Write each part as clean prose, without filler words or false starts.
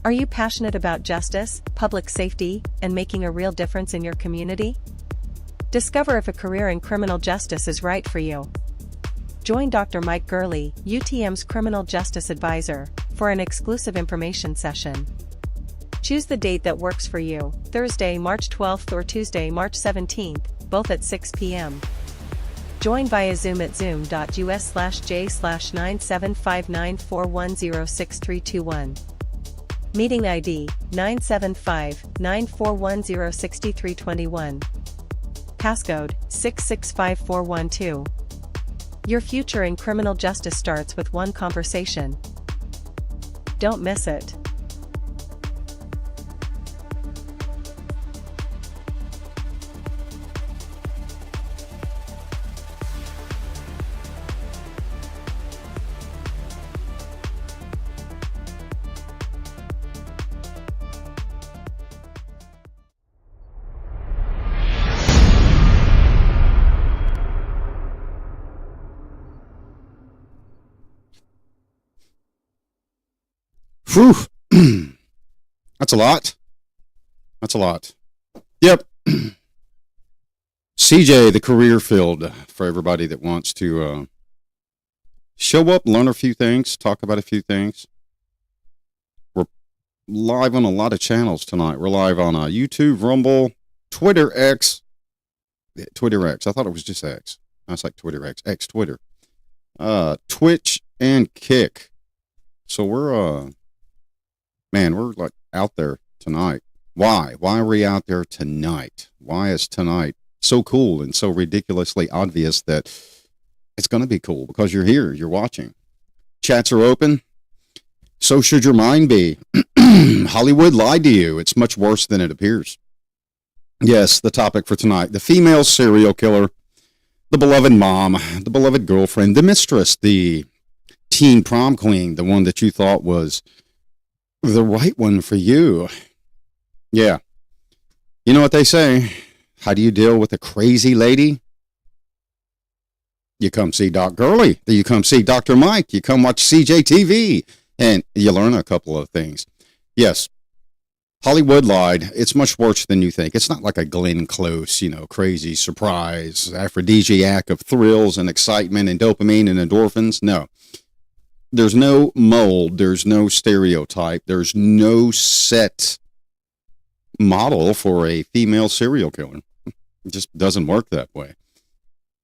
Are you passionate about justice, public safety, and making a real difference in your community? Discover if a career in criminal justice is right for you. Join Dr. Mike Gurley, UTM's criminal justice advisor, for an exclusive information session. Choose the date that works for you, Thursday, March 12th or Tuesday, March 17th, both at 6 p.m. Join via Zoom at zoom.us/j/975941063321. Meeting ID, 975-941063321. Passcode, 665412. Your future in criminal justice starts with one conversation. Don't miss it. Whew. That's a lot. That's a lot. Yep. CJ, the career field for everybody that wants to show up, learn a few things, talk about a few things. We're live on a lot of channels tonight. We're live on YouTube, Rumble, Twitter X. Yeah, Twitter X. I thought it was just X. That's like Twitter X. X Twitter. Twitch and Kick. So we're we're like out there tonight. Why? Why are we out there tonight? Why is tonight so cool and so ridiculously obvious that it's going to be cool? Because you're here, you're watching. Chats are open. So should your mind be. Hollywood lied to you. It's much worse than it appears. Yes, the topic for tonight. The female serial killer, the beloved mom, the beloved girlfriend, the mistress, the teen prom queen, the one that you thought was the right one for you. Yeah. You know what they say? How do you deal with a crazy lady? You come see Doc Gurley. You come see Dr. Mike. You come watch CJTV. And you learn a couple of things. Yes. Hollywood lied. It's much worse than you think. It's not like a Glenn Close, crazy surprise, aphrodisiac of thrills and excitement and dopamine and endorphins. No. There's no mold, there's no stereotype, there's no set model for a female serial killer. It just doesn't work that way.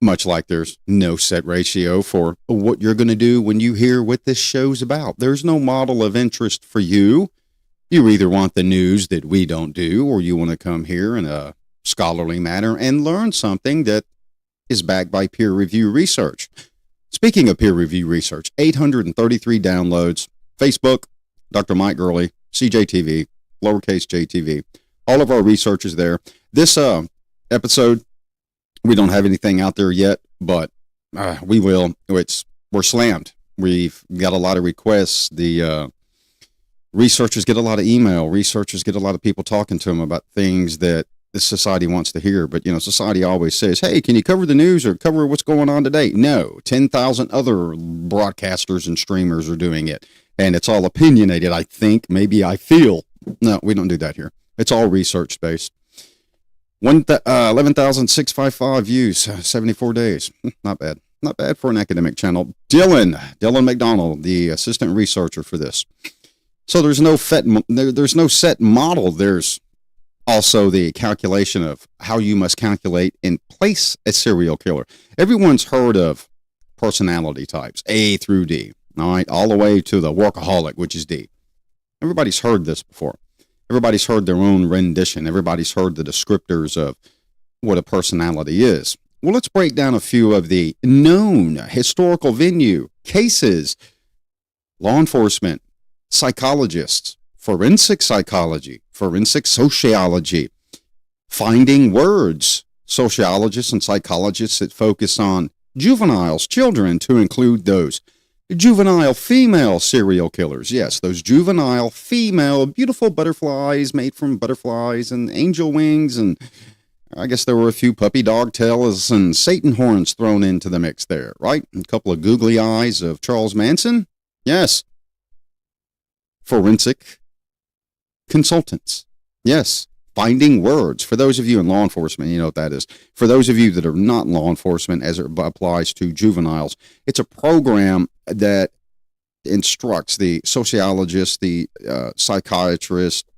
Much like there's no set ratio for what you're going to do when you hear what this show's about. There's no model of interest for you. You either want the news that we don't do, or you want to come here in a scholarly manner and learn something that is backed by peer review research. Speaking of peer review research, 833 downloads, Facebook, Dr. Mike Gurley, CJTV, lowercase JTV, all of our research is there. This episode, we don't have anything out there yet, but we will. We're slammed. We've got a lot of requests. The researchers get a lot of email. Researchers get a lot of people talking to them about things that the society wants to hear. But, society always says, hey, can you cover the news or cover what's going on today? No, 10,000 other broadcasters and streamers are doing it. And it's all opinionated, I think, maybe I feel. No, we don't do that here. It's all research-based. 11,655 views, 74 days. Not bad. Not bad for an academic channel. Dylan McDonald, the assistant researcher for this. So there's no set model. There's also the calculation of how you must calculate and place a serial killer. Everyone's heard of personality types, A through D, all right, all the way to the workaholic, which is D. Everybody's heard this before. Everybody's heard their own rendition. Everybody's heard the descriptors of what a personality is. Well, let's break down a few of the known historical venue, cases, law enforcement, psychologists, forensic psychology, forensic sociology, finding words, sociologists and psychologists that focus on juveniles, children, to include those juvenile female serial killers. Yes, those juvenile female beautiful butterflies made from butterflies and angel wings, and I guess there were a few puppy dog tails and Satan horns thrown into the mix there, right? A couple of googly eyes of Charles Manson. Yes. Forensic consultants. Yes, finding words. For those of you in law enforcement, you know what that is. For those of you that are not in law enforcement, as it applies to juveniles, it's a program that instructs the sociologist, the psychiatrist,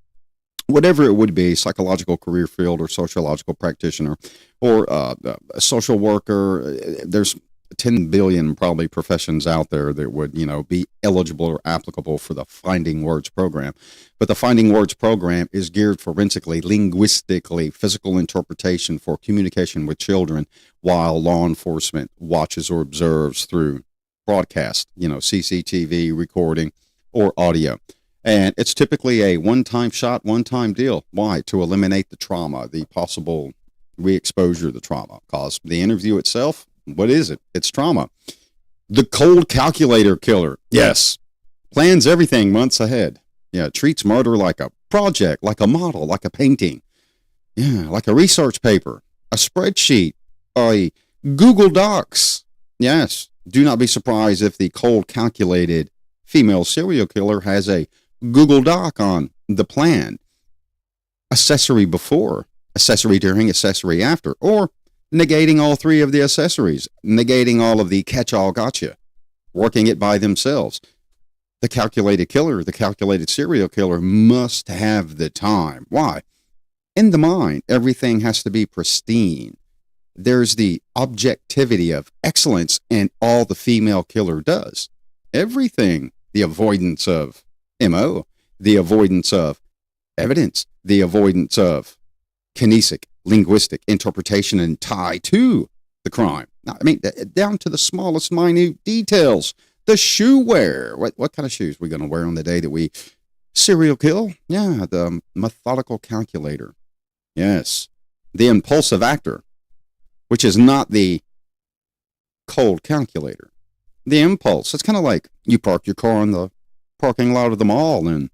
whatever it would be, psychological career field or sociological practitioner or a social worker. There's 10 billion probably professions out there that would, be eligible or applicable for the Finding Words program. But the Finding Words program is geared forensically, linguistically, physical interpretation for communication with children while law enforcement watches or observes through broadcast, CCTV recording or audio. And it's typically a one-time shot, one-time deal. Why? To eliminate the trauma, the possible re-exposure of the trauma. Because the interview itself, what is it? It's trauma. The cold calculator killer. Yes. Plans everything months ahead. Yeah. Treats murder like a project, like a model, like a painting. Yeah. Like a research paper, a spreadsheet, a Google Docs. Yes. Do not be surprised if the cold calculated female serial killer has a Google Doc on the plan. Accessory before, accessory during, accessory after, or negating all three of the accessories, negating all of the catch-all gotcha, working it by themselves. The calculated killer, the calculated serial killer must have the time. Why? In the mind, everything has to be pristine. There's the objectivity of excellence in all the female killer does. Everything. The avoidance of MO, the avoidance of evidence, the avoidance of kinesic, linguistic interpretation and tie to the crime. Now, I mean, down to the smallest minute details. The shoe wear. What kind of shoes are we going to wear on the day that we serial kill? Yeah, the methodical calculator. Yes. The impulsive actor, which is not the cold calculator. The impulse. It's kind of like you park your car in the parking lot of the mall and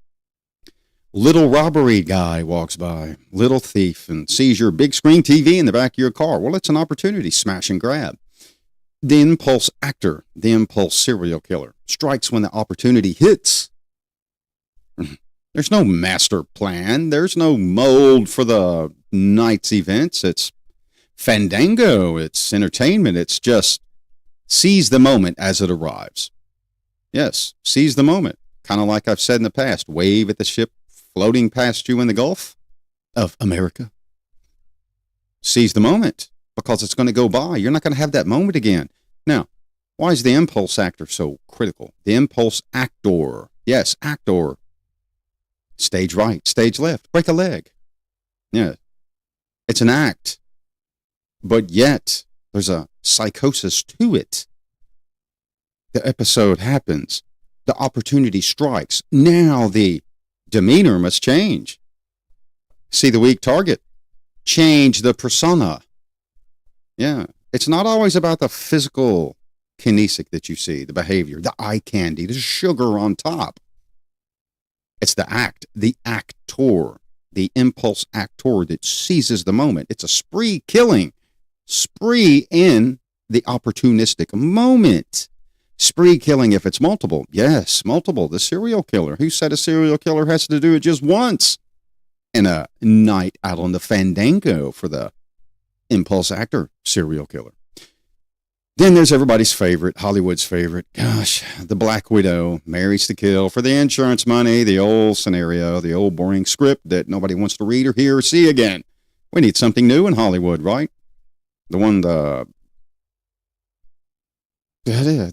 little robbery guy walks by, little thief, and sees your big screen TV in the back of your car. Well, it's an opportunity, smash and grab. The impulse actor, the impulse serial killer, strikes when the opportunity hits. There's no master plan. There's no mold for the night's events. It's fandango. It's entertainment. It's just seize the moment as it arrives. Yes, seize the moment. Kind of like I've said in the past, wave at the ship floating past you in the Gulf of America. Seize the moment because it's going to go by. You're not going to have that moment again. Now, why is the impulse actor so critical? The impulse actor. Yes, actor. Stage right, stage left, break a leg. Yeah, it's an act. But yet, there's a psychosis to it. The episode happens. The opportunity strikes. Now the demeanor must change. See the weak target. Change the persona. Yeah. It's not always about the physical kinesic that you see, the behavior, the eye candy, the sugar on top. It's the act, the actor, the impulse actor that seizes the moment. It's a spree killing. Spree in the opportunistic moment. Spree killing if it's multiple. Yes, multiple. The serial killer. Who said a serial killer has to do it just once? And a night out on the fandango for the impulse actor serial killer. Then there's everybody's favorite, Hollywood's favorite. Gosh, the Black Widow marries to kill for the insurance money, the old scenario, the old boring script that nobody wants to read or hear or see again. We need something new in Hollywood, right? The one, the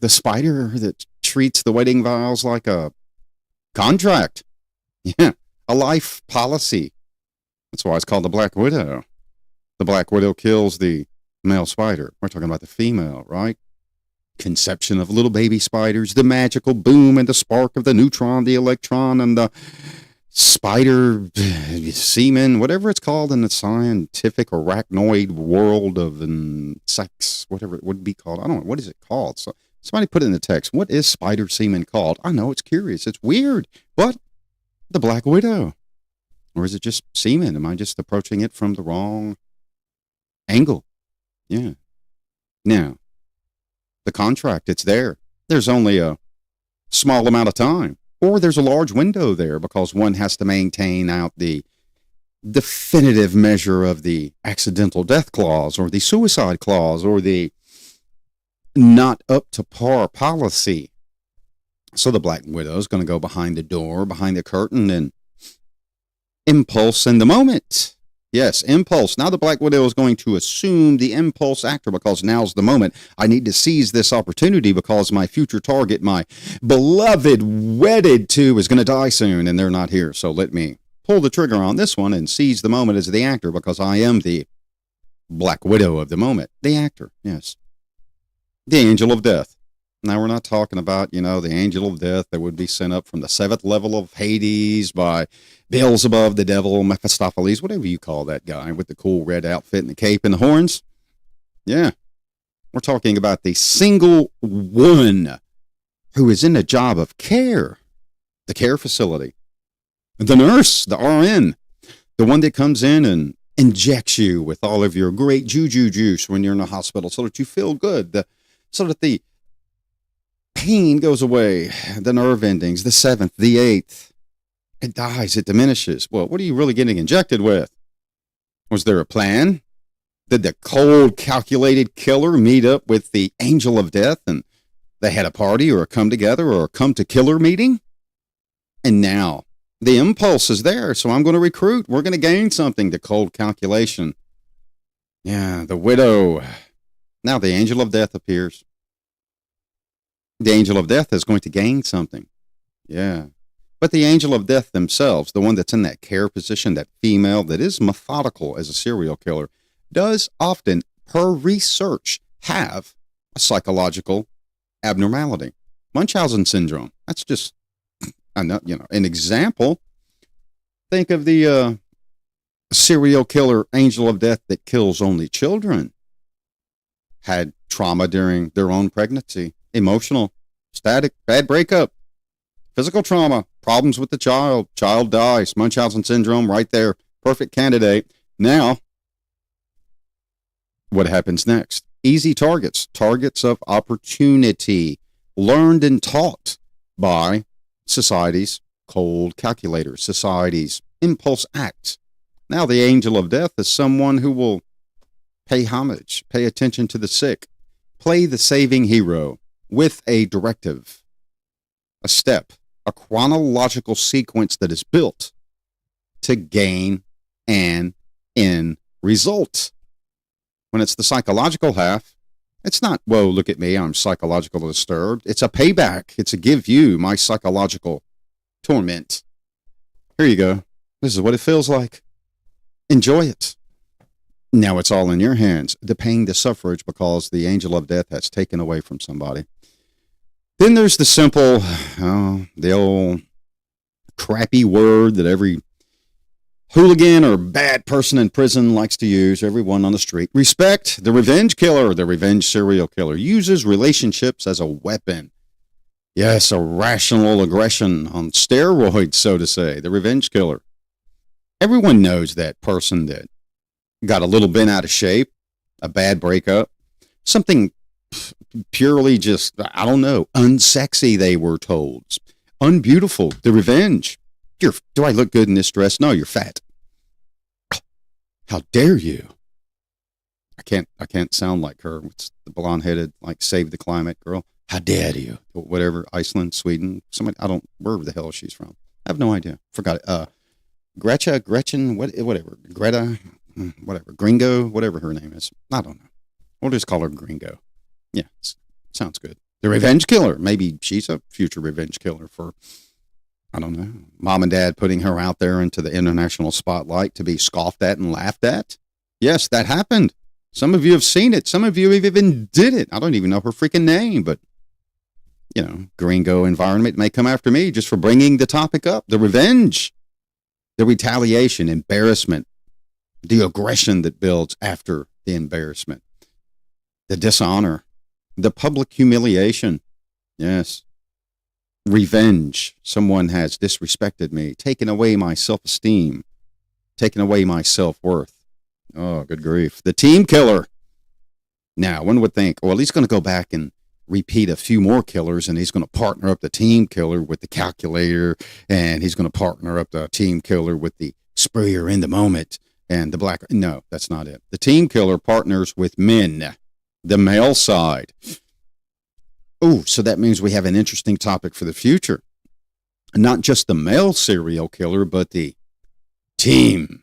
spider that treats the wedding vows like a contract. Yeah, a life policy. That's why it's called the Black Widow. The Black Widow kills the male spider. We're talking about the female, right? Conception of little baby spiders, the magical boom and the spark of the neutron, the electron, and the spider semen, whatever it's called in the scientific arachnoid world of insects, whatever it would be called. I don't know. What is it called? So somebody put it in the text. What is spider semen called? I know, it's curious. It's weird. But the Black Widow. Or is it just semen? Am I just approaching it from the wrong angle? Yeah. Now, the contract, it's there. There's only a small amount of time. Or there's a large window there because one has to maintain out the definitive measure of the accidental death clause or the suicide clause or the not up to par policy. So the Black Widow is going to go behind the door, behind the curtain, and impulse in the moment. Yes, impulse. Now the Black Widow is going to assume the impulse actor because now's the moment. I need to seize this opportunity because my future target, my beloved, wedded to, is going to die soon and they're not here. So let me pull the trigger on this one and seize the moment as the actor because I am the Black Widow of the moment. The actor, yes. The angel of death. Now, we're not talking about, the angel of death that would be sent up from the seventh level of Hades by Beelzebub, the devil, Mephistopheles, whatever you call that guy with the cool red outfit and the cape and the horns. Yeah. We're talking about the single one who is in a job of care, the care facility. The nurse, the RN, the one that comes in and injects you with all of your great juju juice when you're in a hospital so that you feel good, so that the pain goes away, the nerve endings, the seventh, the eighth, it dies, it diminishes. Well, what are you really getting injected with? Was there a plan? Did the cold, calculated killer meet up with the angel of death and they had a party or a come together or a come to killer meeting? And now the impulse is there, so I'm going to recruit. We're going to gain something, the cold calculation. Yeah, the widow. Now the angel of death appears. The angel of death is going to gain something. Yeah. But the angel of death themselves, the one that's in that care position, that female that is methodical as a serial killer, does often, per research, have a psychological abnormality. Munchausen syndrome. That's just, an example. Think of the serial killer angel of death that kills only children. Had trauma during their own pregnancy. Emotional, static, bad breakup, physical trauma, problems with the child dies, Munchausen syndrome right there, perfect candidate. Now, what happens next? Easy targets of opportunity, learned and taught by society's cold calculators, society's impulse acts. Now, the angel of death is someone who will pay homage, pay attention to the sick, play the saving hero, with a directive, a step, a chronological sequence that is built to gain an end result. When it's the psychological half, it's not, whoa, look at me, I'm psychologically disturbed. It's a payback. It's a give you my psychological torment. Here you go. This is what it feels like. Enjoy it. Now it's all in your hands. The paying the suffrage because the angel of death has taken away from somebody. Then there's the simple, the old crappy word that every hooligan or bad person in prison likes to use, everyone on the street. Respect. The revenge killer, the revenge serial killer, uses relationships as a weapon. Yes, a rational aggression on steroids, so to say. The revenge killer. Everyone knows that person that got a little bent out of shape, a bad breakup, something purely just, unsexy, they were told. Unbeautiful. The revenge. Do I look good in this dress? No, you're fat. How dare you? I can't sound like her. It's the blonde-headed, Save the Climate girl. How dare you? Whatever, Iceland, Sweden, somebody, wherever the hell she's from. I have no idea. Forgot it. Gretchen, whatever. Greta, whatever. Gringo, whatever her name is. I don't know. We'll just call her Gringo. Yeah, sounds good. The revenge killer. Maybe she's a future revenge killer for, mom and dad putting her out there into the international spotlight to be scoffed at and laughed at. Yes, that happened. Some of you have seen it. Some of you have even did it. I don't even know her freaking name, but, Gringo environment may come after me just for bringing the topic up. The revenge, the retaliation, embarrassment, the aggression that builds after the embarrassment, the dishonor, the public humiliation. Yes. Revenge. Someone has disrespected me, taken away my self-esteem, taken away my self-worth. Oh, good grief. The team killer. Now, one would think, well, he's going to go back and repeat a few more killers, and he's going to partner up the team killer with the calculator, and he's going to partner up the team killer with the sprayer in the moment and the black. No, that's not it. The team killer partners with men, the male side. Oh, so that means we have an interesting topic for the future. Not just the male serial killer, but the team,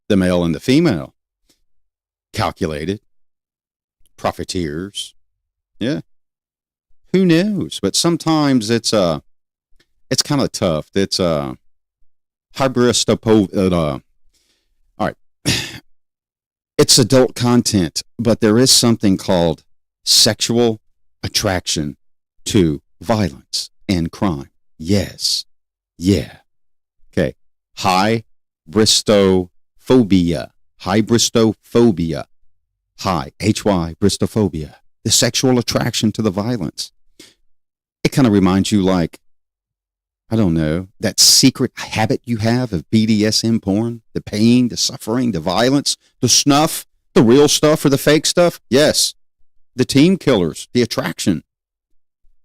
the male and the female. Calculated, profiteers. Yeah. Who knows? But sometimes it's kind of tough. It's hybristopo. All right. It's adult content, but there is something called sexual attraction to violence and crime. Yes. Yeah. Okay. Hybristophobia. Hybristophobia. Hy, bristophobia. The sexual attraction to the violence. It kind of reminds you, like, I don't know, that secret habit you have of BDSM porn, the pain, the suffering, the violence, the snuff, the real stuff or the fake stuff. Yes. The team killers, the attraction.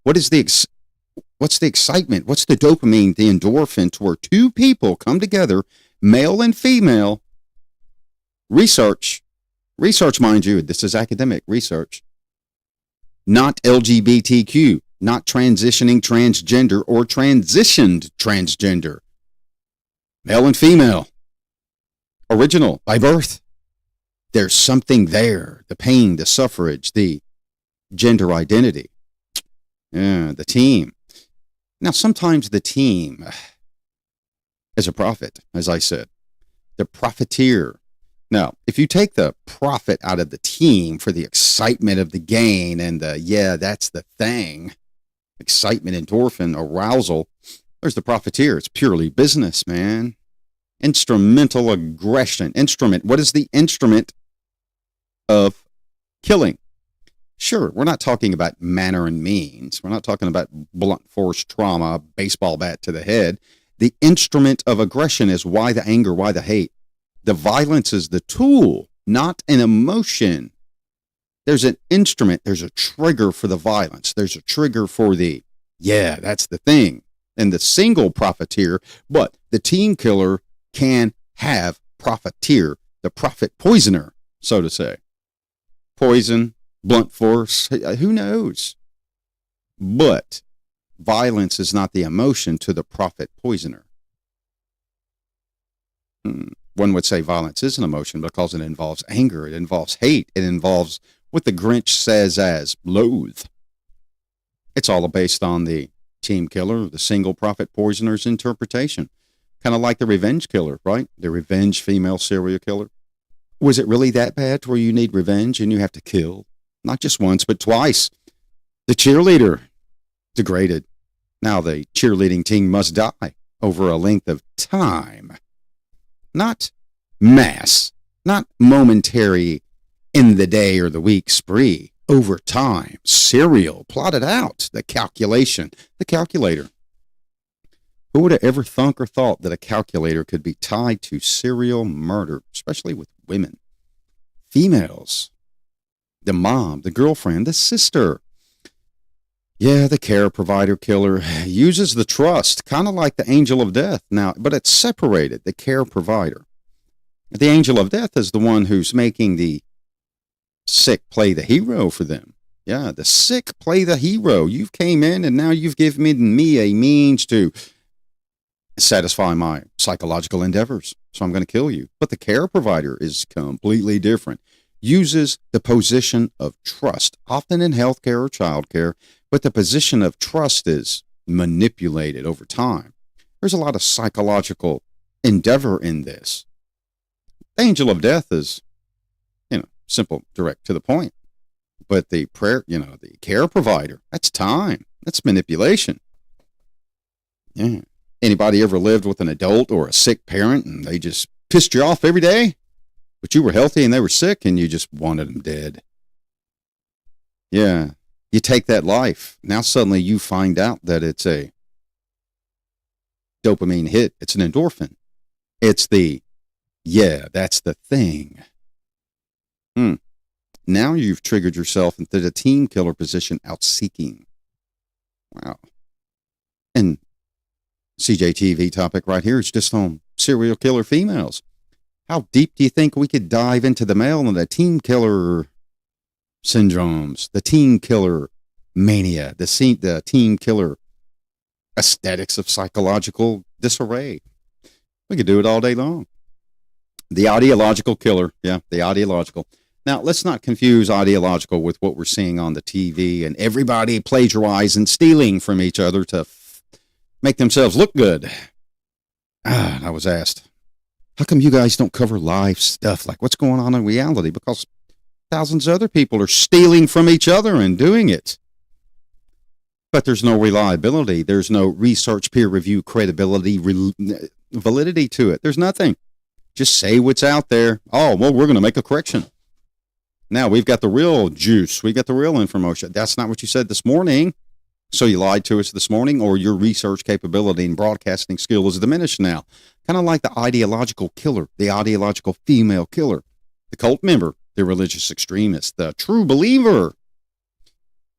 What's the excitement? What's the dopamine, the endorphin, to where two people come together, male and female, research, mind you, this is academic research, not LGBTQ, not transitioning transgender or transitioned transgender, male and female, original by birth. There's something there, the pain, the suffrage, the gender identity. Yeah, the team. Now, sometimes the team is a prophet, as I said, the profiteer. Now, if you take the profit out of the team for the excitement of the gain and that's the thing, excitement, endorphin, arousal, there's the profiteer. It's purely business, man. Instrumental aggression. Instrument. What is the instrument of killing? Sure, we're not talking about manner and means. We're not talking about blunt force trauma, baseball bat to the head. The instrument of aggression is why the anger, why the hate. The violence is the tool, not an emotion. There's an instrument. There's a trigger for the violence. There's a trigger for that's the thing. And the single profiteer, but the team killer can have profiteer, the profit poisoner, so to say. Poison, blunt force, who knows? But violence is not the emotion to the profit poisoner. One would say violence is an emotion because it involves anger, it involves hate, it involves what the Grinch says as loathe. It's all based on the team killer, the single profit poisoner's interpretation. Kind of like the revenge killer, right? The revenge female serial killer. Was it really that bad to where you need revenge and you have to kill? Not just once, but twice. The cheerleader, degraded. Now the cheerleading team must die over a length of time. Not mass, not momentary in the day or the week spree. Over time, serial, plotted out, the calculation, the calculator. Who would have ever thunk or thought that a calculator could be tied to serial murder, especially with women, females, the mom, the girlfriend, the sister? Yeah, the care provider killer uses the trust, kind of like the angel of death now, but it's separated, the care provider. The angel of death is the one who's making the sick play the hero for them. Yeah, the sick play the hero. You came in and now you've given me a means to satisfy my psychological endeavors. So I'm going to kill you. But the care provider is completely different. Uses the position of trust, often in healthcare or childcare, but the position of trust is manipulated over time. There's a lot of psychological endeavor in this. The angel of death is, simple, direct to the point. But the the care provider, that's time. That's manipulation. Yeah. Anybody ever lived with an adult or a sick parent and they just pissed you off every day? But you were healthy and they were sick and you just wanted them dead. Yeah. You take that life. Now suddenly you find out that it's a dopamine hit. It's an endorphin. It's that's the thing. Now you've triggered yourself into the team killer position out seeking. Wow. And CJTV topic right here is just on serial killer females. How deep do you think we could dive into the male and the team killer syndromes, the team killer mania, the team killer aesthetics of psychological disarray? We could do it all day long. The ideological killer. Yeah, the ideological. Now, let's not confuse ideological with what we're seeing on the TV and everybody plagiarizing and stealing from each other to make themselves look good. I was asked, how come you guys don't cover live stuff like what's going on in reality? Because thousands of other people are stealing from each other and doing it. But there's no reliability. There's no research, peer review, credibility, validity to it. There's nothing. Just say what's out there. Oh, well, we're going to make a correction. Now we've got the real juice. We got the real information. That's not what you said this morning. So you lied to us this morning, or your research capability and broadcasting skill is diminished now. Kind of like the ideological killer, the ideological female killer, the cult member, the religious extremist, the true believer.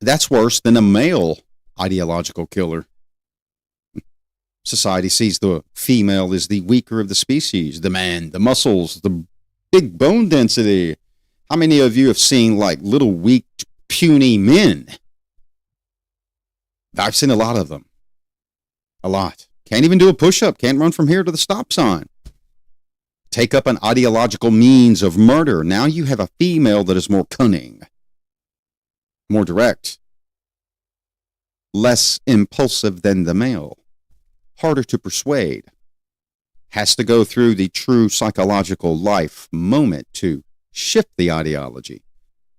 That's worse than a male ideological killer. Society sees the female as the weaker of the species, the man, the muscles, the big bone density. How many of you have seen like little weak, puny men? I've seen a lot of them. A lot. Can't even do a push-up. Can't run from here to the stop sign. Take up an ideological means of murder. Now you have a female that is more cunning, more direct, less impulsive than the male, harder to persuade, has to go through the true psychological life moment to shift the ideology.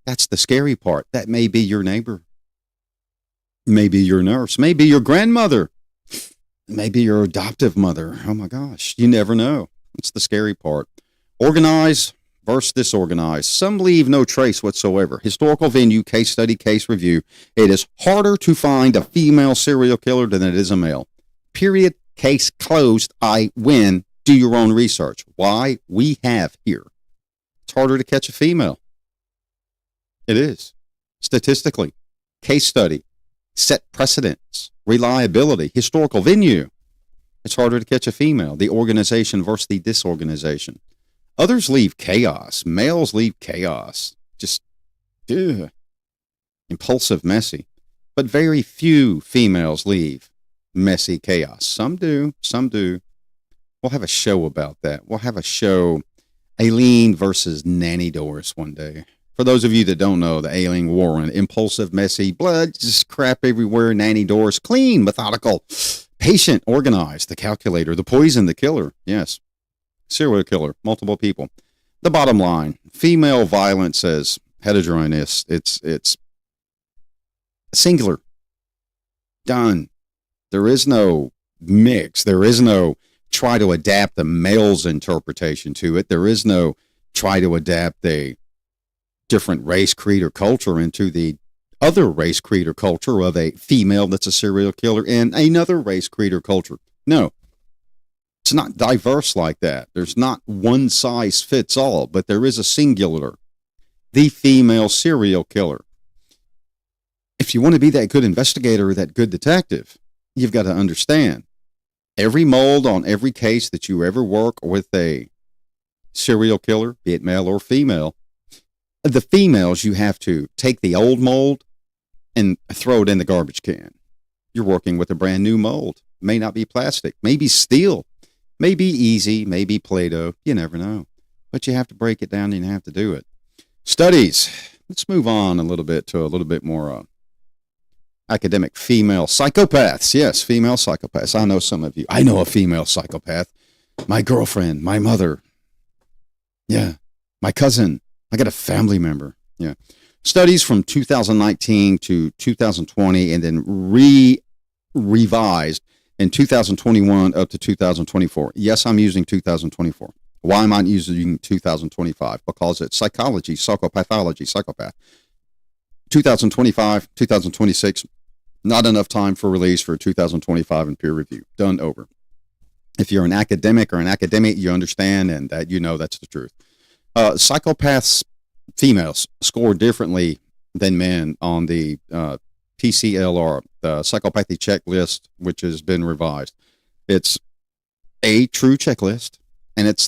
That's the scary part. That may be your neighbor. Maybe your nurse, maybe your grandmother, maybe your adoptive mother. Oh my gosh, you never know. It's the scary part. Organize versus disorganize. Some leave no trace whatsoever. Historical venue, case study, case review. It is harder to find a female serial killer than it is a male. Period. Case closed. I win. Do your own research. Why? We have here. It's harder to catch a female. It is. Statistically. Case study. Set precedents, reliability, historical venue. It's harder to catch a female. The organization versus the disorganization. Others leave chaos. Males leave chaos. Just impulsive, messy. But very few females leave messy chaos. Some do. Some do. We'll have a show about that. We'll have a show, Aileen versus Nanny Doris one day. For those of you that don't know, the Aileen Warren, impulsive, messy, blood, just crap everywhere, Nanny Doris, clean, methodical, patient, organized, the calculator, the poison, the killer. Yes. Serial killer, multiple people. The bottom line, female violence as heterogeneous, it's singular. Done. There is no mix. There is no try to adapt the male's interpretation to it. There is no try to adapt a different race, creed, or culture into the other race, creed, or culture of a female that's a serial killer in another race, creed, or culture. No. It's not diverse like that. There's not one size fits all, but there is a singular, the female serial killer. If you want to be that good investigator or that good detective, you've got to understand every mold on every case that you ever work with a serial killer, be it male or female. The females, you have to take the old mold and throw it in the garbage can. You're working with a brand new mold. May not be plastic, maybe steel, maybe easy, maybe Play-Doh. You never know. But you have to break it down and you have to do it. Studies. Let's move on a little bit to a little bit more academic female psychopaths. Yes, female psychopaths. I know some of you. I know a female psychopath. My girlfriend, my mother. Yeah, my cousin. I got a family member. Yeah. Studies from 2019 to 2020 and then revised in 2021 up to 2024. Yes, I'm using 2024. Why am I using 2025? Because it's psychology, psychopathology, psychopath. 2025, 2026, not enough time for release for 2025 and peer review. Done, over. If you're an academic or an academic, you understand and that you know that's the truth. Psychopaths females score differently than men on the PCLR, the psychopathy checklist, which has been revised. It's a true checklist, and it's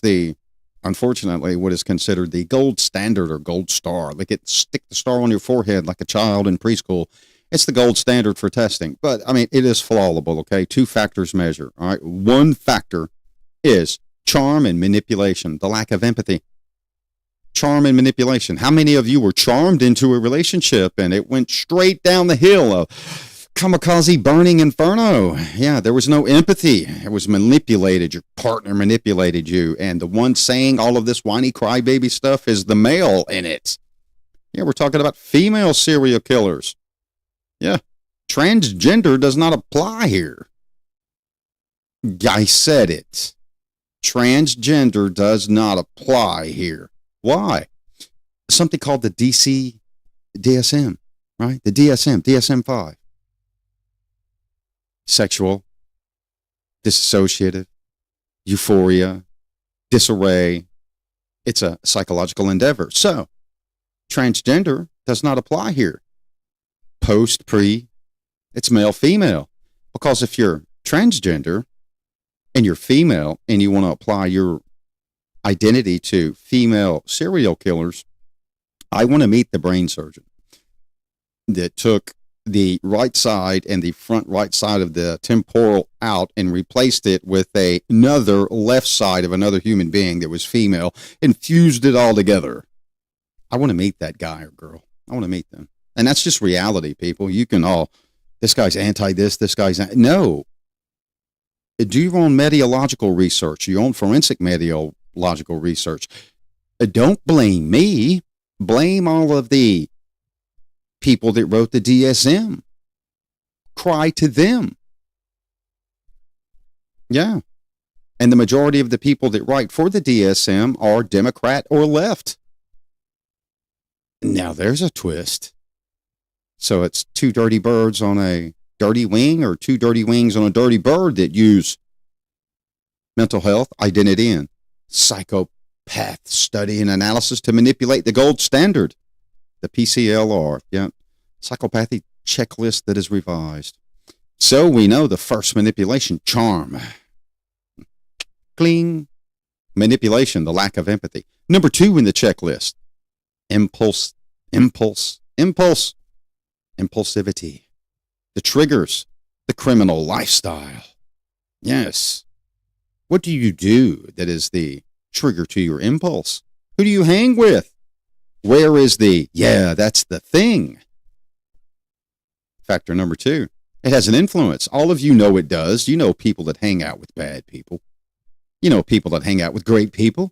unfortunately, what is considered the gold standard or gold star. Like stick the star on your forehead like a child in preschool. It's the gold standard for testing. But, I mean, it is flawable, okay? 2 factors measure, all right? 1 factor is charm and manipulation, the lack of empathy. Charm and manipulation. How many of you were charmed into a relationship and it went straight down the hill of kamikaze burning inferno? Yeah, there was no empathy. It was manipulated. Your partner manipulated you. And the one saying all of this whiny crybaby stuff is the male in it. Yeah, we're talking about female serial killers. Yeah, transgender does not apply here. I said it. Transgender does not apply here. Why? Something called the DSM, right? The DSM-5. Sexual, dissociative, euphoria, disarray. It's a psychological endeavor. So, transgender does not apply here. Post, pre, it's male, female. Because if you're transgender and you're female and you want to apply your identity to female serial killers, I want to meet the brain surgeon that took the right side and the front right side of the temporal out and replaced it with another left side of another human being that was female and fused it all together. I want to meet that guy or girl. I want to meet them. And that's just reality, people. You can this guy's anti this guy's no. Do your own methodological research, your own forensic methodological research. Don't blame me. Blame all of the people that wrote the DSM. Cry to them. Yeah. And the majority of the people that write for the DSM are Democrat or left. Now there's a twist. So it's 2 dirty birds on a dirty wing, or 2 dirty wings on a dirty bird that use mental health, identity, and psychopath study and analysis to manipulate the gold standard, the PCLR. Yeah, psychopathy checklist that is revised. So we know the first manipulation, charm. Cling. Manipulation, the lack of empathy. Number 2 in the checklist, impulsivity. The triggers, the criminal lifestyle. Yes. What do you do that is the trigger to your impulse? Who do you hang with? Where is that's the thing? Factor number 2, it has an influence. All of you know it does. You know people that hang out with bad people. You know people that hang out with great people.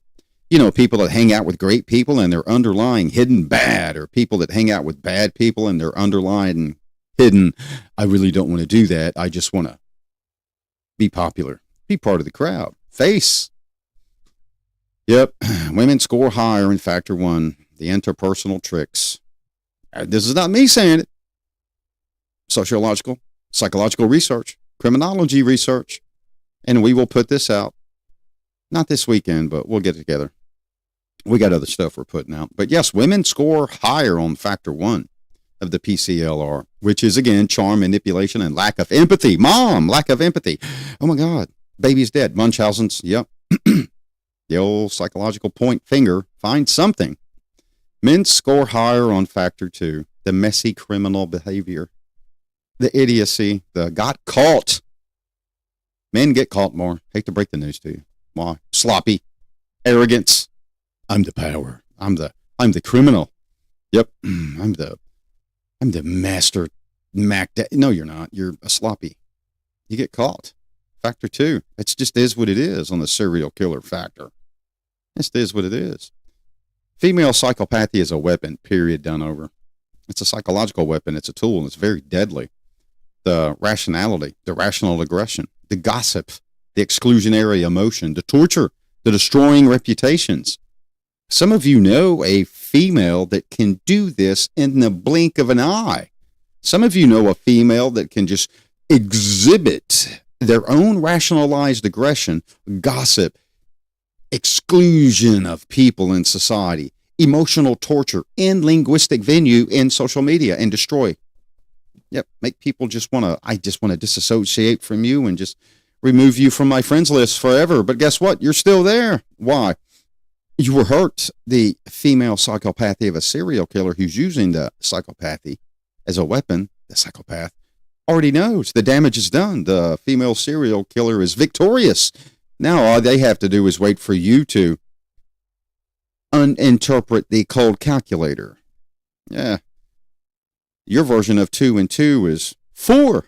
You know people that hang out with great people and they're underlying hidden bad, or people that hang out with bad people and they're underlying hidden, I really don't want to do that. I just want to be popular, be part of the crowd. Face. Yep. Women score higher in factor 1, the interpersonal tricks. This is not me saying it. Sociological, psychological research, criminology research. And we will put this out. Not this weekend, but we'll get together. We got other stuff we're putting out. But yes, women score higher on factor 1 of the PCLR, which is, again, charm, manipulation, and lack of empathy. Mom, lack of empathy. Oh, my God. Baby's dead. Munchausen's. Yep. The old psychological point finger. Find something. Men score higher on factor 2, the messy criminal behavior, the idiocy, the got caught. Men get caught more. Hate to break the news to you. Why? Sloppy. Arrogance. I'm the power. I'm the criminal. Yep. I'm the master Mac. No, you're not. You're a sloppy. You get caught. Factor 2. It just is what it is on the serial killer factor. It is what it is. Female psychopathy is a weapon, period, done over. It's a psychological weapon. It's a tool, and it's very deadly. The rationality, the rational aggression, the gossip, the exclusionary emotion, the torture, the destroying reputations. Some of you know a female that can do this in the blink of an eye. Some of you know a female that can just exhibit their own rationalized aggression, gossip, exclusion of people in society emotional torture in linguistic venue in social media and destroy. Yep, make people I just want to disassociate from you and just remove you from my friends list forever. But guess what? You're still there. Why? You were hurt. The female psychopathy of a serial killer who's using the psychopathy as a weapon, the psychopath, already knows the damage is done. The female serial killer is victorious. Now all they have to do is wait for you to uninterpret the cold calculator. Yeah. Your version of 2 and 2 is 4.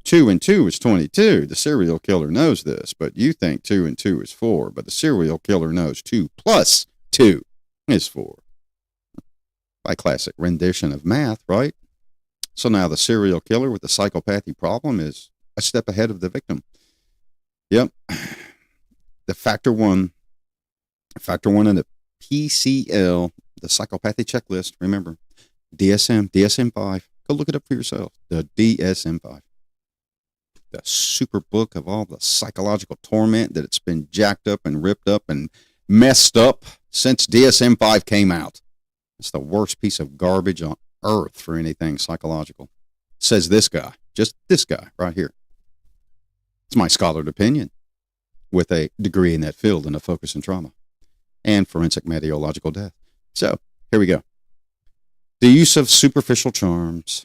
2 and 2 is 22. The serial killer knows this, but you think 2 and 2 is 4. But the serial killer knows 2 plus 2 is 4. By classic rendition of math, right? So now the serial killer with the psychopathy problem is a step ahead of the victim. Yep. The factor one in the PCL, the psychopathy checklist, remember, DSM-5. Go look it up for yourself. The DSM-5. The super book of all the psychological torment that it's been jacked up and ripped up and messed up since DSM-5 came out. It's the worst piece of garbage on earth for anything psychological. Says this guy, just this guy right here. It's my scholarly opinion with a degree in that field and a focus in trauma and forensic meteorological death. So here we go. The use of superficial charms,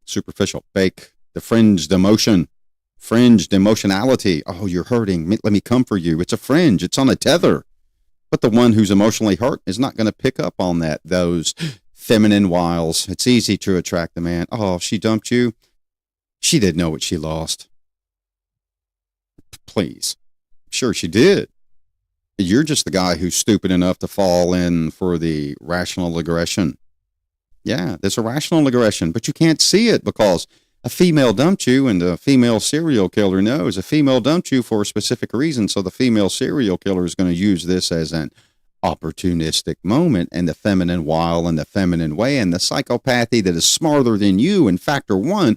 superficial, fake, the fringed emotion, fringed emotionality. Oh, you're hurting. Let me comfort you. It's a fringe. It's on a tether. But the one who's emotionally hurt is not going to pick up on that, those feminine wiles. It's easy to attract the man. Oh, she dumped you. She didn't know what she lost. Please. Sure, she did. You're just the guy who's stupid enough to fall in for the rational aggression. Yeah, there's a rational aggression, but you can't see it because a female dumped you, and the female serial killer knows a female dumped you for a specific reason. So the female serial killer is going to use this as an opportunistic moment, and the feminine wile and the feminine way and the psychopathy that is smarter than you in factor one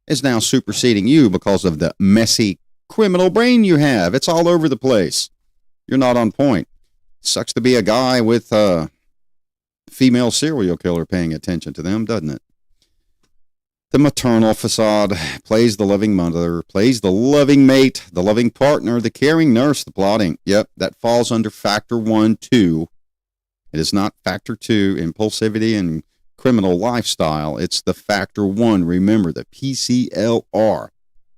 is now superseding you because of the messy criminal brain you have. It's all over the place. You're not on point. Sucks to be a guy with a female serial killer paying attention to them, doesn't it? The maternal facade plays the loving mother, plays the loving mate, the loving partner, the caring nurse, the plotting. Yep, that falls under factor 1, 2. It is not factor 2, impulsivity and criminal lifestyle. It's the factor 1. Remember, the PCLR,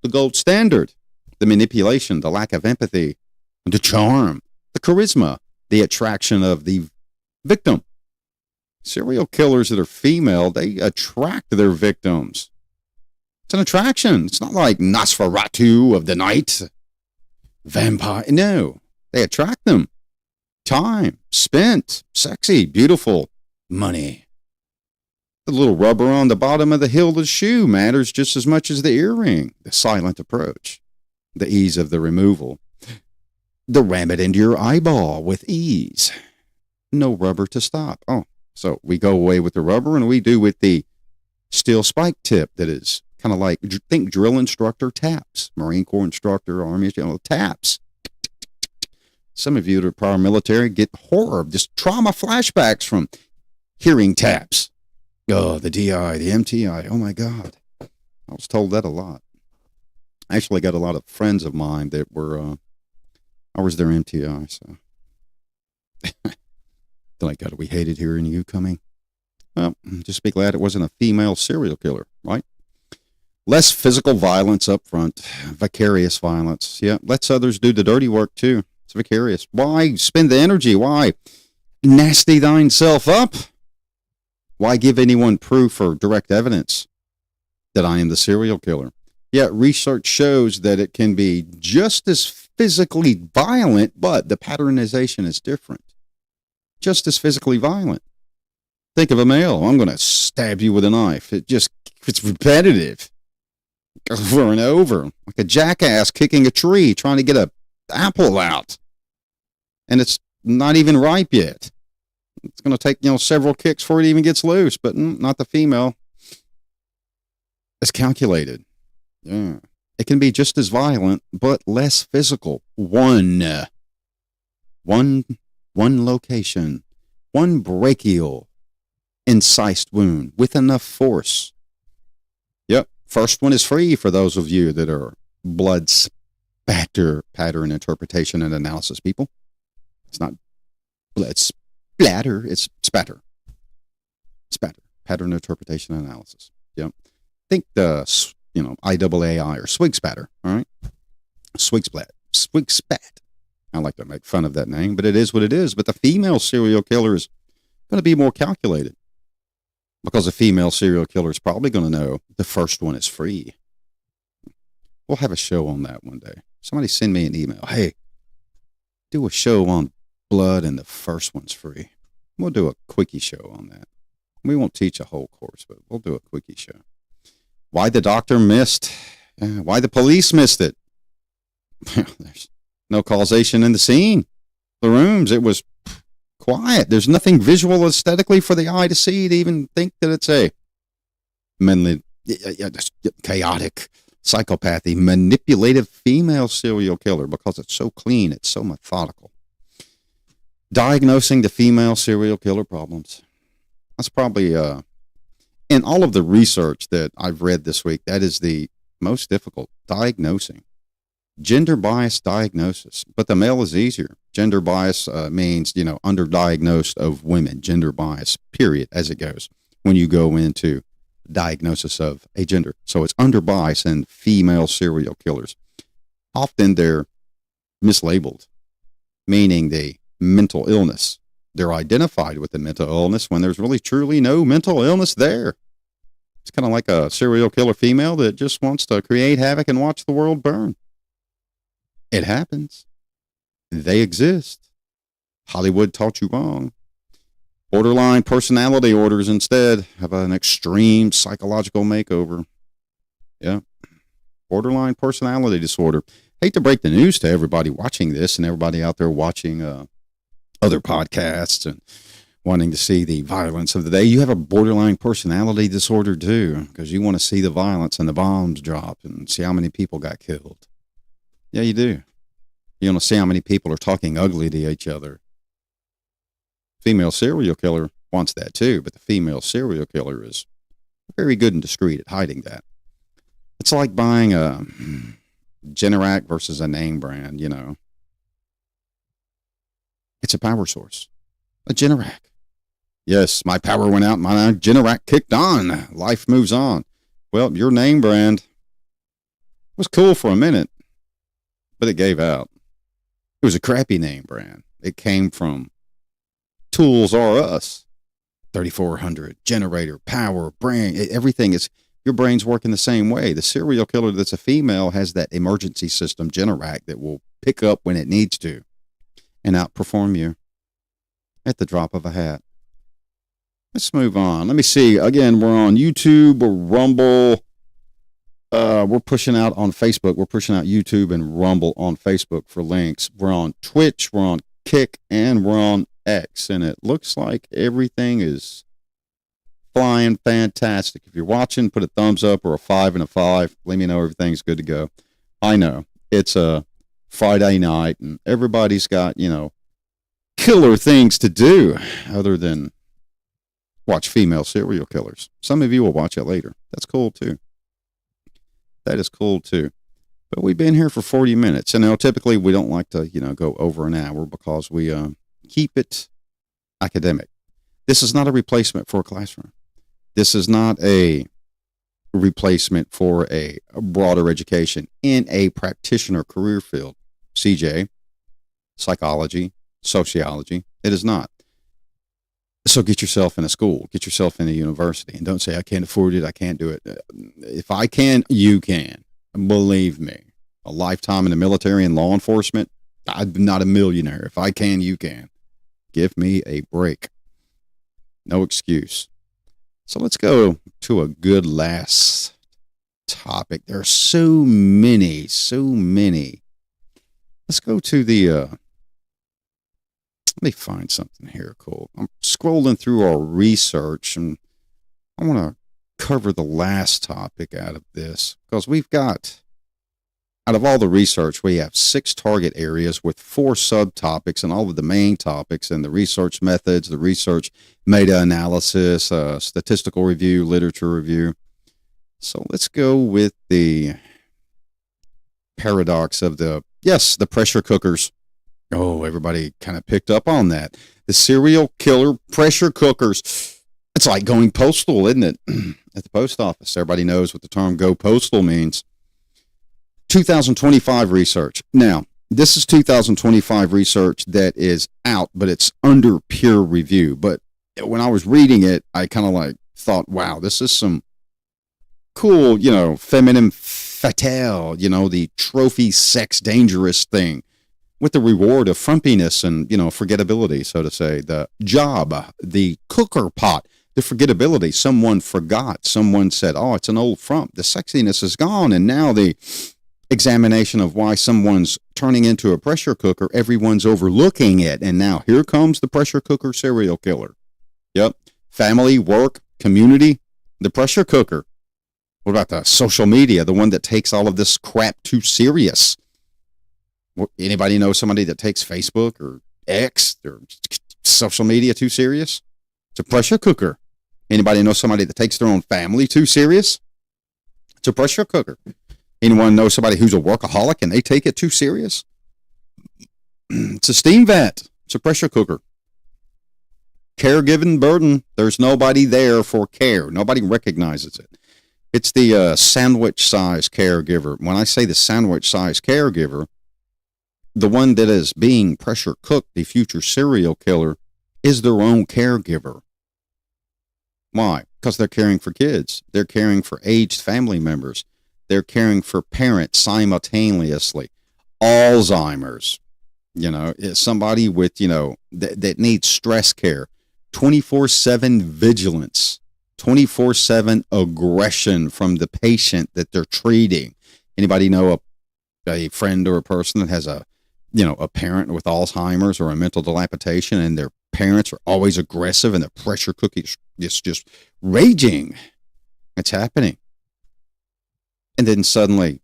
the gold standard, the manipulation, the lack of empathy, the charm, the charisma, the attraction of the victim. Serial killers that are female, they attract their victims. It's an attraction. It's not like Nosferatu of the night. Vampire. No, they attract them. Time spent, sexy, beautiful, money. The little rubber on the bottom of the heel of the shoe matters just as much as the earring. The silent approach, the ease of the removal, the ram it into your eyeball with ease. No rubber to stop. Oh. So we go away with the rubber and we do with the steel spike tip that is kind of like, think drill instructor taps, Marine Corps instructor, Army, taps. Some of you that are paramilitary get horror, just trauma flashbacks from hearing taps. Oh, the DI, the MTI. Oh my God. I was told that a lot. I actually got a lot of friends of mine that were, I was their MTI, so. Like, God, we hated hearing you coming. Well, just be glad it wasn't a female serial killer, right? Less physical violence up front, vicarious violence. Yeah, lets others do the dirty work too. It's vicarious. Why spend the energy? Why nasty thine self up? Why give anyone proof or direct evidence that I am the serial killer? Yet research shows that it can be just as physically violent, but the patternization is different. Just as physically violent. Think of a male. I'm going to stab you with a knife. It's repetitive. Over and over. Like a jackass kicking a tree, trying to get an apple out. And it's not even ripe yet. It's going to take, several kicks before it even gets loose, but not the female. It's calculated. Yeah. It can be just as violent, but less physical. One one location, one brachial incised wound with enough force. Yep, first one is free for those of you that are blood spatter pattern interpretation and analysis people. It's not blood splatter, it's spatter. Spatter, pattern interpretation and analysis. Yep. Think the, IAAI or swig spatter, all right? Swig spat. I like to make fun of that name, but it is what it is. But the female serial killer is going to be more calculated because a female serial killer is probably going to know the first one is free. We'll have a show on that one day. Somebody send me an email. Hey, do a show on blood and the first one's free. We'll do a quickie show on that. We won't teach a whole course, but we'll do a quickie show. Why the doctor missed, why the police missed it. There's no causation in the scene. The rooms, it was quiet. There's nothing visual aesthetically for the eye to see to even think that it's a mentally chaotic, psychopathy, manipulative female serial killer because it's so clean, it's so methodical. Diagnosing the female serial killer problems. That's probably, in all of the research that I've read this week, that is the most difficult, diagnosing. Gender bias diagnosis, but the male is easier. Gender bias means, underdiagnosed of women, gender bias, period, as it goes, when you go into diagnosis of a gender. So it's under bias in female serial killers. Often they're mislabeled, meaning the mental illness. They're identified with the mental illness when there's really truly no mental illness there. It's kind of like a serial killer female that just wants to create havoc and watch the world burn. It happens. They exist. Hollywood taught you wrong. Borderline personality orders instead have an extreme psychological makeover. Yeah. Borderline personality disorder. Hate to break the news to everybody watching this and everybody out there watching other podcasts and wanting to see the violence of the day. You have a borderline personality disorder too, because you want to see the violence and the bombs drop and see how many people got killed. Yeah, you do. You want to see how many people are talking ugly to each other. Female serial killer wants that too, but the female serial killer is very good and discreet at hiding that. It's like buying a Generac versus a name brand, It's a power source. A Generac. Yes, my power went out, my Generac kicked on. Life moves on. Well, your name brand was cool for a minute, but it gave out. It was a crappy name brand. It came from Tools R Us, 3400, generator, power, brain, everything is, your brain's working the same way. The serial killer that's a female has that emergency system, Generac, that will pick up when it needs to and outperform you at the drop of a hat. Let's move on. Let me see. Again, we're on YouTube, Rumble. We're pushing out on Facebook. We're pushing out YouTube and Rumble on Facebook for links. We're on Twitch. We're on Kick, and we're on X. And it looks like everything is flying fantastic. If you're watching, put a thumbs up or a 5 and a 5. Let me know everything's good to go. I know it's a Friday night and everybody's got, killer things to do other than watch female serial killers. Some of you will watch it later. That's cool too. That is cool too. But we've been here for 40 minutes. And typically we don't like to, go over an hour because we keep it academic. This is not a replacement for a classroom. This is not a replacement for a broader education in a practitioner career field. CJ, psychology, sociology. It is not. So get yourself in a school, get yourself in a university, and don't say, I can't afford it, I can't do it. If I can, you can. Believe me. A lifetime in the military and law enforcement, I'm not a millionaire. If I can, you can. Give me a break. No excuse. So let's go to a good last topic. There are so many. Let's go to the... Let me find something here cool. I'm scrolling through our research and I want to cover the last topic out of this because we've got out of all the research, we have 6 target areas with 4 subtopics and all of the main topics and the research methods, the research meta-analysis, statistical review, literature review. So let's go with the paradox of the pressure cookers. Oh, everybody kind of picked up on that. The serial killer pressure cookers. It's like going postal, isn't it? At the post office. Everybody knows what the term go postal means. 2025 research. Now, this is 2025 research that is out, but it's under peer review. But when I was reading it, I kind of like thought, wow, this is some cool, feminine fatale, the trophy sex dangerous thing with the reward of frumpiness and, forgettability, so to say. The job, the cooker pot, the forgettability. Someone forgot. Someone said, oh, it's an old frump. The sexiness is gone. And now the examination of why someone's turning into a pressure cooker, everyone's overlooking it. And now here comes the pressure cooker serial killer. Yep. Family, work, community, the pressure cooker. What about the social media, the one that takes all of this crap too serious? Anybody know somebody that takes Facebook or X or social media too serious? It's a pressure cooker. Anybody know somebody that takes their own family too serious? It's a pressure cooker. Anyone know somebody who's a workaholic and they take it too serious? It's a steam vat. It's a pressure cooker. Caregiving burden. There's nobody there for care. Nobody recognizes it. It's the sandwich-size caregiver. When I say the sandwich-size caregiver, the one that is being pressure cooked, the future serial killer, is their own caregiver. Why? Because they're caring for kids. They're caring for aged family members. They're caring for parents simultaneously. Alzheimer's, somebody with, that needs stress care. 24/7 vigilance. 24/7 aggression from the patient that they're treating. Anybody know a friend or a person that has a parent with Alzheimer's or a mental dilapidation, and their parents are always aggressive and the pressure cooking is just raging? It's happening. And then suddenly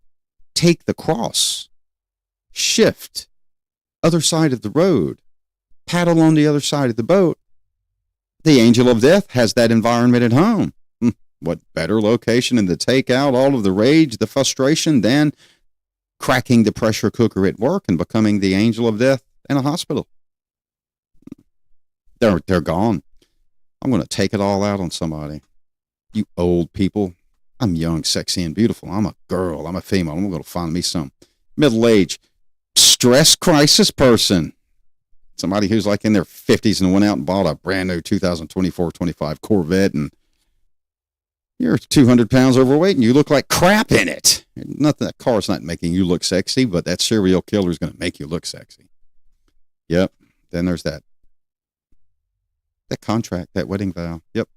take the cross, shift, other side of the road, paddle on the other side of the boat. The angel of death has that environment at home. What better location than to take out all of the rage, the frustration, than cracking the pressure cooker at work and becoming the angel of death in a hospital? They're gone. I'm going to take it all out on somebody. You old people. I'm young, sexy, and beautiful. I'm a girl. I'm a female. I'm going to find me some middle-aged stress crisis person. Somebody who's like in their 50s and went out and bought a brand new 2024-25 Corvette, and you're 200 pounds overweight and you look like crap in it. Nothing, that car's not making you look sexy, but that serial killer is going to make you look sexy. Yep. Then there's that contract, that wedding vow. Yep.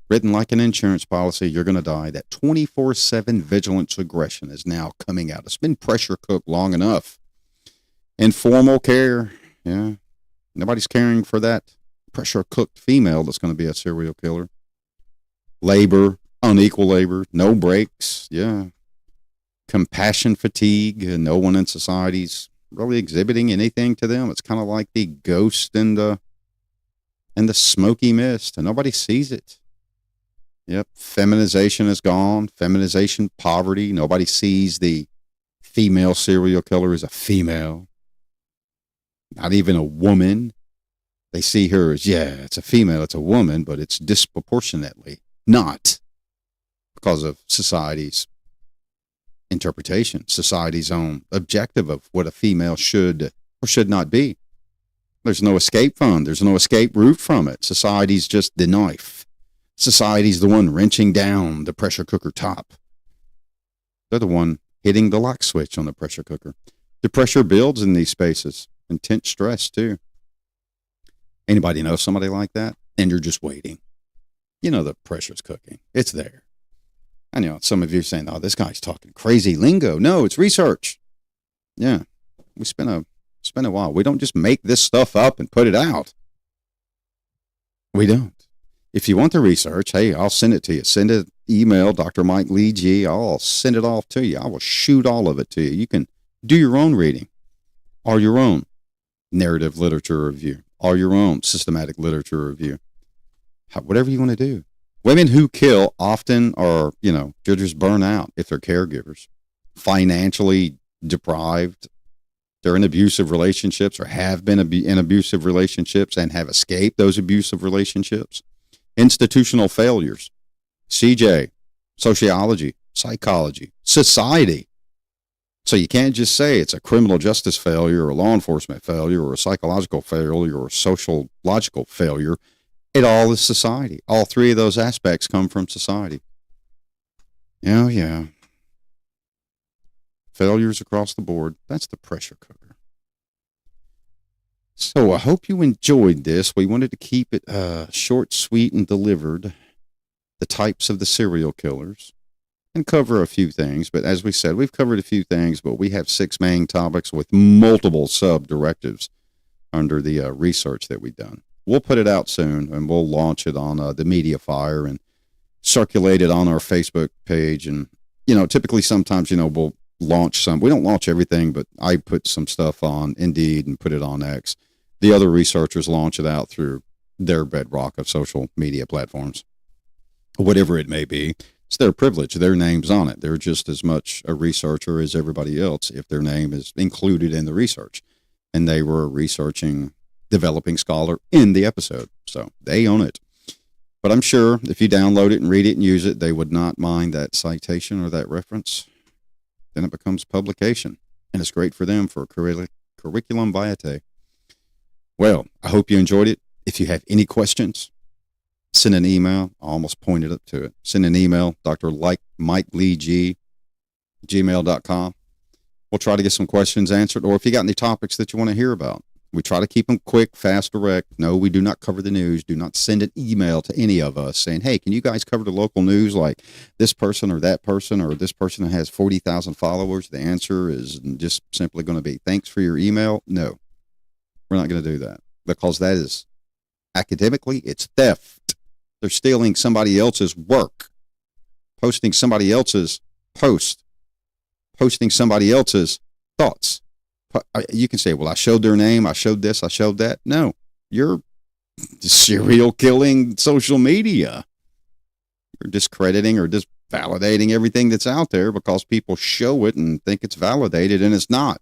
Written like an insurance policy, you're going to die. That 24/7 vigilance aggression is now coming out. It's been pressure cooked long enough. Informal care. Yeah. Nobody's caring for that pressure cooked female that's going to be a serial killer. Labor, unequal labor, no breaks. Yeah. Compassion fatigue. No one in society's really exhibiting anything to them. It's kind of like the ghost in the smoky mist, and nobody sees it. Yep. Feminization is gone. Feminization, poverty. Nobody sees the female serial killer as a female. Not even a woman. They see her as, it's a female, it's a woman, but it's disproportionately not, because of society's interpretation, society's own objective of what a female should or should not be. There's no escape from. There's no escape route from it. Society's just the knife. Society's the one wrenching down the pressure cooker top. They're the one hitting the lock switch on the pressure cooker. The pressure builds in these spaces. Intense stress, too. Anybody know somebody like that? And you're just waiting. The pressure's cooking. It's there. I know some of you are saying, oh, this guy's talking crazy lingo. No, it's research. Yeah. We spend a while. We don't just make this stuff up and put it out. We don't. If you want the research, hey, I'll send it to you. Send an email, Dr. Mike Lee G. I'll send it off to you. I will shoot all of it to you. You can do your own reading or your own narrative literature review or your own systematic literature review. Whatever you want to do. Women who kill often are, just burn out if they're caregivers, financially deprived. They're in abusive relationships or have been in abusive relationships and have escaped those abusive relationships. Institutional failures, CJ, sociology, psychology, society. So you can't just say it's a criminal justice failure or a law enforcement failure or a psychological failure or a sociological failure. It all is society. All three of those aspects come from society. Oh, yeah. Failures across the board. That's the pressure cooker. So I hope you enjoyed this. We wanted to keep it short, sweet, and delivered. The types of the serial killers. And cover a few things. But as we said, we've covered a few things, but we have 6 main topics with multiple sub-directives under the research that we've done. We'll put it out soon, and we'll launch it on the Media Fire and circulate it on our Facebook page. And, typically sometimes, we'll launch some. We don't launch everything, but I put some stuff on Indeed and put it on X. The other researchers launch it out through their bedrock of social media platforms, whatever it may be. It's their privilege. Their name's on it. They're just as much a researcher as everybody else if their name is included in the research. And they were researching developing scholar in the episode. So they own it. But I'm sure if you download it and read it and use it, they would not mind that citation or that reference. Then it becomes publication. And it's great for them for curriculum vitae. Well, I hope you enjoyed it. If you have any questions, send an email. I almost pointed up to it. Send an email, drmikeleeg@gmail.com. We'll try to get some questions answered. Or if you got any topics that you want to hear about, we try to keep them quick, fast, direct. No, we do not cover the news. Do not send an email to any of us saying, hey, can you guys cover the local news like this person or that person or this person that has 40,000 followers? The answer is just simply going to be, thanks for your email. No, we're not going to do that because that is academically, it's theft. They're stealing somebody else's work, posting somebody else's post, posting somebody else's thoughts. You can say, well, I showed their name, I showed this, I showed that. No, you're serial killing social media. You're discrediting or just validating everything that's out there because people show it and think it's validated and it's not.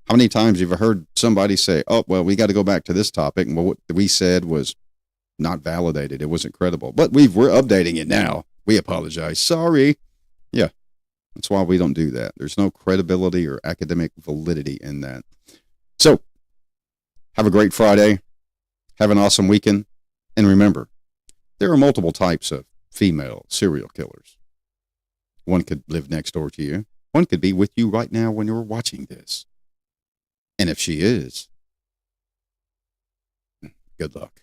How many times have you heard somebody say, oh, well, we got to go back to this topic and what we said was not validated. It wasn't credible, but we're updating it now. We apologize. Sorry. Yeah. That's why we don't do that. There's no credibility or academic validity in that. So, have a great Friday. Have an awesome weekend. And remember, there are multiple types of female serial killers. One could live next door to you. One could be with you right now when you're watching this. And if she is, good luck.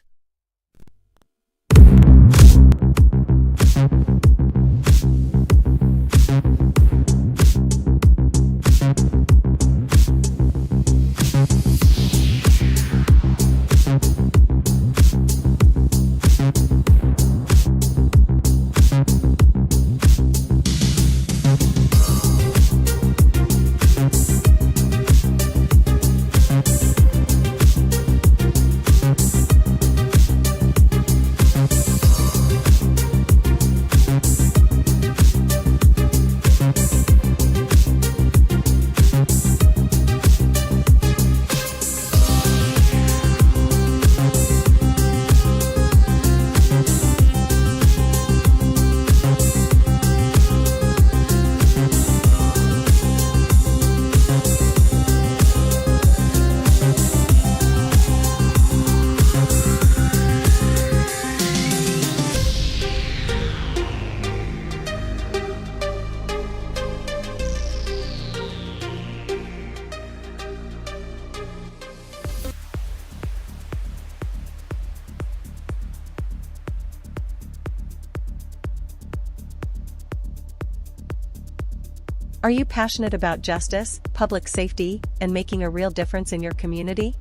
Are you passionate about justice, public safety, and making a real difference in your community?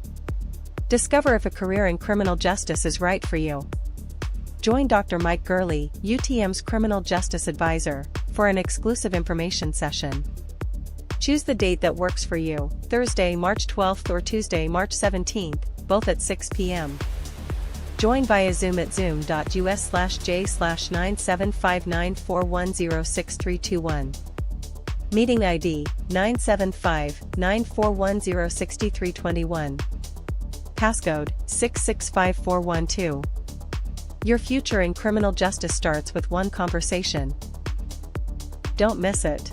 Discover if a career in criminal justice is right for you. Join Dr. Mike Gurley, UTM's criminal justice advisor, for an exclusive information session. Choose the date that works for you, Thursday, March 12th or Tuesday, March 17th, both at 6 p.m. Join via Zoom at zoom.us/j/975941063321. Meeting ID, 975-94106321. Passcode, 665412. Your future in criminal justice starts with one conversation. Don't miss it.